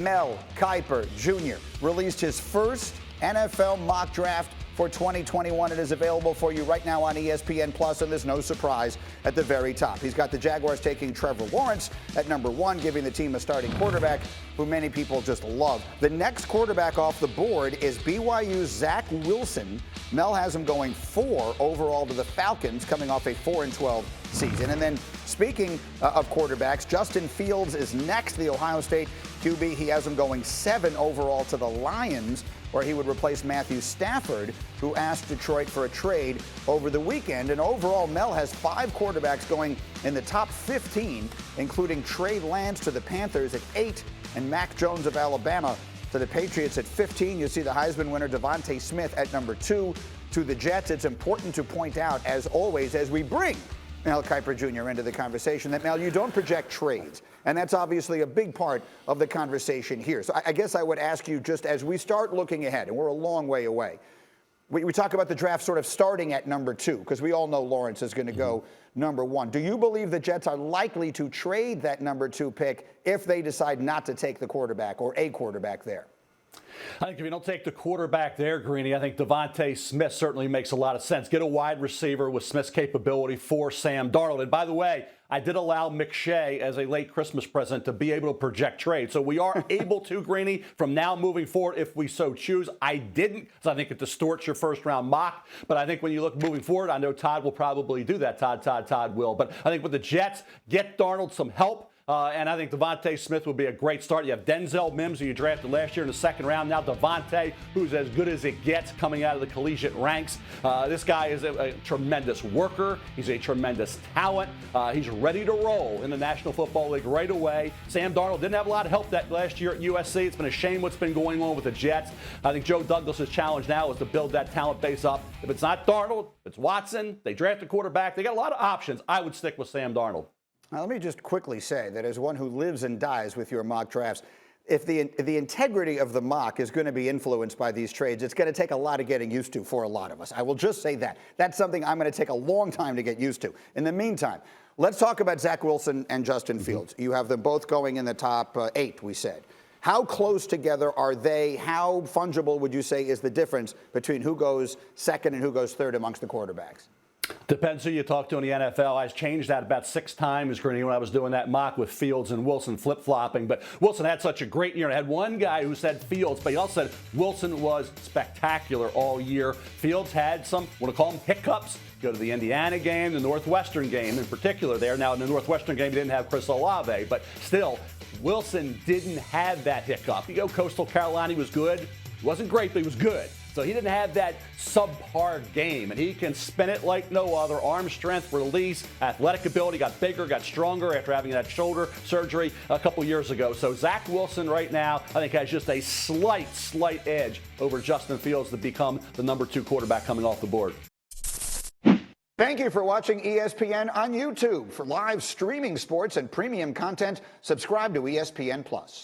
Mel Kiper Jr. released his first NFL mock draft for 2021. It is available for you right now on ESPN Plus, and there's no surprise at the very top. He's got the Jaguars taking Trevor Lawrence at number 1, giving the team a starting quarterback who many people just love. The next quarterback off the board is BYU's Zach Wilson. Mel has him going 4 overall to the Falcons, coming off a 4-12 season. And then speaking of quarterbacks, Justin Fields is next, the Ohio State QB. He has him going 7 overall to the Lions, where he would replace Matthew Stafford, who asked Detroit for a trade over the weekend. And overall, Mel has 5 quarterbacks going in the top 15, including Trey Lance to the Panthers at 8 and Mac Jones of Alabama to the Patriots at 15. You see the Heisman winner Devontae Smith at number 2 to the Jets. It's important to point out, as always, as we bring Mel Kiper Jr. into the conversation, that, Mel, you don't project trades. And that's obviously a big part of the conversation here. So I guess I would ask you, just as we start looking ahead, and we're a long way away, we talk about the draft sort of starting at number 2, because we all know Lawrence is going to go number 1. Do you believe the Jets are likely to trade that number 2 pick if they decide not to take the quarterback or a quarterback there? I think if you don't take the quarterback there, Greeny, I think Devontae Smith certainly makes a lot of sense. Get a wide receiver with Smith's capability for Sam Darnold. And by the way, I did allow McShay as a late Christmas present to be able to project trade. So we are able to, Greeny, from now moving forward if we so choose. I didn't, because I think it distorts your first-round mock. But I think when you look moving forward, I know Todd will probably do that. Todd will. But I think with the Jets, get Darnold some help. And I think Devontae Smith would be a great start. You have Denzel Mims, who you drafted last year in the 2nd round. Now Devontae, who's as good as it gets coming out of the collegiate ranks. This guy is a tremendous worker. He's a tremendous talent. He's ready to roll in the National Football League right away. Sam Darnold didn't have a lot of help that last year at USC. It's been a shame what's been going on with the Jets. I think Joe Douglas's challenge now is to build that talent base up. If it's not Darnold, if it's Watson, they draft a quarterback. They got a lot of options. I would stick with Sam Darnold. Now, let me just quickly say that as one who lives and dies with your mock drafts, if the integrity of the mock is going to be influenced by these trades, it's going to take a lot of getting used to for a lot of us. I will just say that. That's something I'm going to take a long time to get used to. In the meantime, let's talk about Zach Wilson and Justin Fields. You have them both going in the top 8, we said. How close together are they? How fungible would you say is the difference between who goes 2nd and who goes 3rd amongst the quarterbacks? Depends who you talk to in the NFL. I changed that about 6 times, when I was doing that mock with Fields and Wilson flip-flopping. But Wilson had such a great year. I had one guy who said Fields, but he also said Wilson was spectacular all year. Fields had some, want to call them hiccups. Go to the Indiana game, the Northwestern game in particular there. Now, in the Northwestern game, he didn't have Chris Olave, but still, Wilson didn't have that hiccup. You go Coastal Carolina, he was good. He wasn't great, but he was good. So he didn't have that subpar game, and he can spin it like no other. Arm strength, release, athletic ability, got bigger, got stronger after having that shoulder surgery a couple years ago. So Zach Wilson right now, I think, has just a slight edge over Justin Fields to become the number 2 quarterback coming off the board. Thank you for watching ESPN on YouTube. For live streaming sports and premium content, subscribe to ESPN Plus.